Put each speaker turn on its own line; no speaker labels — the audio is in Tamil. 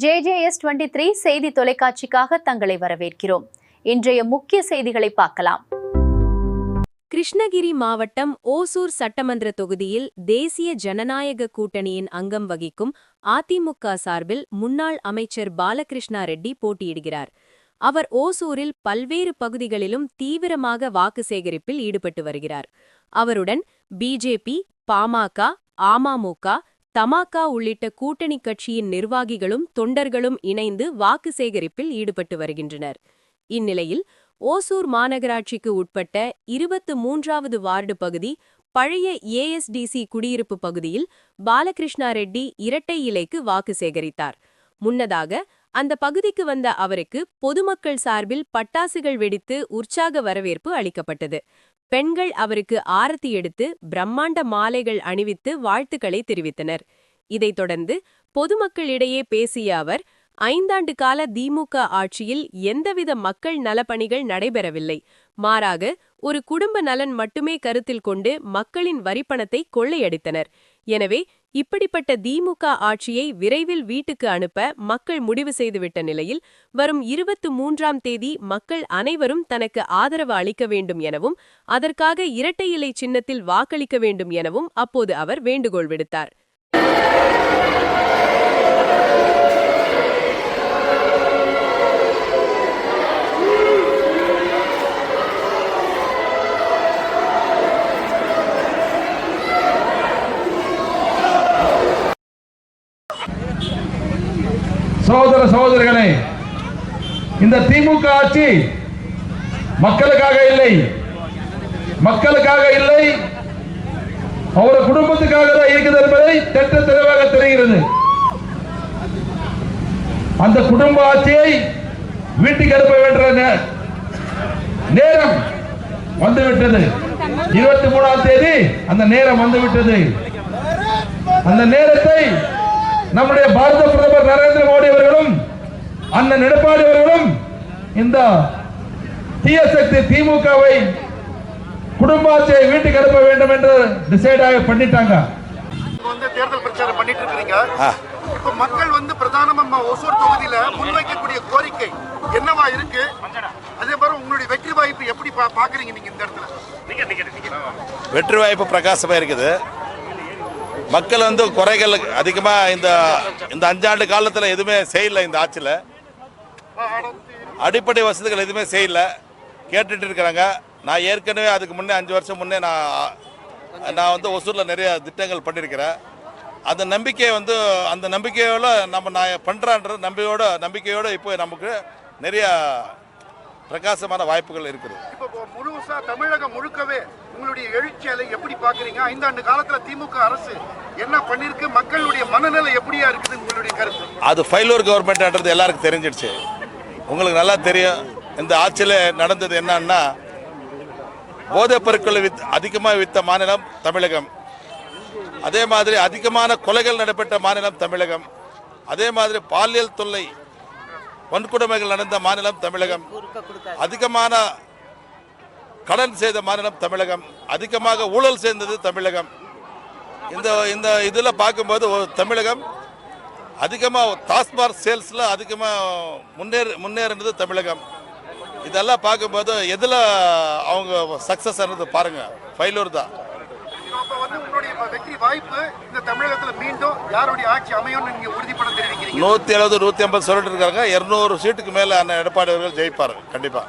JJS23 செய்தி தொலைக்காட்சிக்காக தங்களை வரவேற்கிறோம். இன்றைய முக்கிய செய்திகளை பார்க்கலாம்.
கிருஷ்ணகிரி மாவட்டம் ஓசூர் சட்டமன்ற தொகுதியில் தேசிய ஜனநாயக கூட்டணியின் அங்கம் வகிக்கும் அதிமுக சார்பில் முன்னாள் அமைச்சர் பாலகிருஷ்ணா ரெட்டி போட்டியிடுகிறார். அவர் ஓசூரில் பல்வேறு பகுதிகளிலும் தீவிரமாக வாக்கு சேகரிப்பில் ஈடுபட்டு வருகிறார். அவருடன் பிஜேபி, பாமக, அமமுக, தமாக உள்ளிட்ட கூட்டணி கட்சியின் நிர்வாகிகளும் தொண்டர்களும் இணைந்து வாக்கு சேகரிப்பில் ஈடுபட்டு வருகின்றனர். இந்நிலையில் ஓசூர் மாநகராட்சிக்கு உட்பட்ட 23வது வார்டு பகுதி பழைய ASDC குடியிருப்பு பகுதியில் பாலகிருஷ்ணா ரெட்டி இரட்டை இலைக்கு வாக்கு சேகரித்தார். முன்னதாக அந்த பகுதிக்கு வந்த அவருக்கு பொதுமக்கள் சார்பில் பட்டாசுகள் வெடித்து உற்சாக வரவேற்பு அளிக்கப்பட்டது. பெண்கள் அவருக்கு ஆரத்தி எடுத்து பிரம்மாண்ட மாலைகள் அணிவித்து வாழ்த்துக்களை தெரிவித்தனர். இதைத் தொடர்ந்து பொதுமக்களிடையே பேசிய அவர், 5 ஆண்டு கால திமுக ஆட்சியில் எந்தவித மக்கள் நலப்பணிகள் நடைபெறவில்லை, மாறாக ஒரு குடும்ப நலன் மட்டுமே கருத்தில் கொண்டு மக்களின் வரிப்பணத்தை கொள்ளையடித்தனர். எனவே இப்படிப்பட்ட திமுக ஆட்சியை விரைவில் வீட்டுக்கு அனுப்ப மக்கள் முடிவு செய்துவிட்ட நிலையில் வரும் 23ஆம் தேதி மக்கள் அனைவரும் தனக்கு ஆதரவு அளிக்க வேண்டும் எனவும் அதற்காக இரட்டை இலை சின்னத்தில் வாக்களிக்க வேண்டும் எனவும் அப்போது அவர் வேண்டுகோள் விடுத்தார்.
சகோதர சகோதரிகளே, இந்த திமுக ஆட்சி மக்களுக்காக இல்லை, அவர குடும்பத்துக்காக தான் இருக்குது என்பதை திட்ட தெளிவாக தெரிகிறது. அந்த குடும்ப ஆட்சியை வீட்டுக்கு அனுப்ப வேண்டிய நேரம் வந்துவிட்டது. 23ஆம் தேதி அந்த நேரம் வந்துவிட்டது. அந்த நேரத்தை நம்முடைய பாரத பிரதமர் நரேந்திர மோடி அவர்களும் அண்ணன் எடப்பாடி அவர்களும் இந்த தீய சக்தி திமுகவை குடும்ப ஆட்சியை வீட்டுக்கு அனுப்ப வேண்டும் என்று டிசைட் பண்ணிட்டாங்க.
தேர்தல் பிரச்சாரம் பண்ணிட்டு இருக்கீங்க. இப்ப மக்கள் பிரதானமா ஓசூர் தொகுதியில முன்வைக்கக்கூடிய கோரிக்கை என்னவா இருக்கு? அதே மாதிரி உங்களுடைய வெற்றி வாய்ப்பு எப்படி பாக்குறீங்க நீங்க இந்த இடத்துல?
வெற்றி வாய்ப்பு பிரகாசமா இருக்குது. மக்கள் குறைகள் அதிகமாக இந்த 5 ஆண்டு காலத்தில் எதுவுமே செய்யலை. இந்த ஆட்சியில் அடிப்படை வசதிகள் எதுவுமே செய்யல, கேட்டுட்டு இருக்கிறாங்க. நான் ஏற்கனவே அதுக்கு முன்னே 5 வருஷம் முன்னே நான் ஒசூரில் நிறைய திட்டங்கள் பண்ணியிருக்கிறேன். அந்த நம்பிக்கை அந்த நம்பிக்கையோட நான் பண்ணுறான்ற நம்பிக்கையோடு இப்போ நமக்கு நிறைய பிரகாசமான வாய்ப்புகள் இருக்குது.
இப்போ முழுசா தமிழகம் முழுக்கவே உங்களுடைய எழுச்சி அலை எப்படி பாக்குறீங்க? 5 ஆண்டு காலத்துல திமுக அரசு என்ன பண்ணிருக்கு? மக்களுடைய மனநிலை எப்படியா இருக்குது உங்களுடைய கருத்து?
அது ஃபெயிலியர் கவர்மெண்ட்ன்றது எல்லாருக்கும் தெரிஞ்சிடுச்சு. உங்களுக்கு நல்லா தெரியும் இந்த ஆட்சியில் நடந்தது என்னன்னா, போதைப் பொருட்களை அதிகமாக வித்த மாநிலம் தமிழகம். அதே மாதிரி அதிகமான கொலைகள் நடைபெற்ற மாநிலம் தமிழகம். அதே மாதிரி பாலியல் தொல்லை வன்கொடுமைகள் நடந்த மாநிலம் தமிழகம். அதிகமான கடன் செய்த மாநிலம் தமிழகம். அதிகமாக ஊழல் செய்தது தமிழகம். இந்த இதில் பார்க்கும்போது தமிழகம் அதிகமாக டாஸ்மாக் சேல்ஸில் அதிகமாக முன்னேறினது தமிழகம். இதெல்லாம் பார்க்கும்போது எதில் அவங்க சக்ஸஸ் ஆனது பாருங்கள், ஃபெயிலியர் தான்.
வெற்றி வாய்ப்பு இந்த தமிழகத்தில் மீண்டும் யாருடைய ஆட்சி அமையும் நீங்க உறுதிப்பட தெரிவிக்கிறீங்க?
170 150 சொல்லிட்டு இருக்காங்க. 200 சீட்டுக்கு மேல அண்ணன் எடப்பாடி அவர்கள் ஜெயிப்பார் கண்டிப்பா.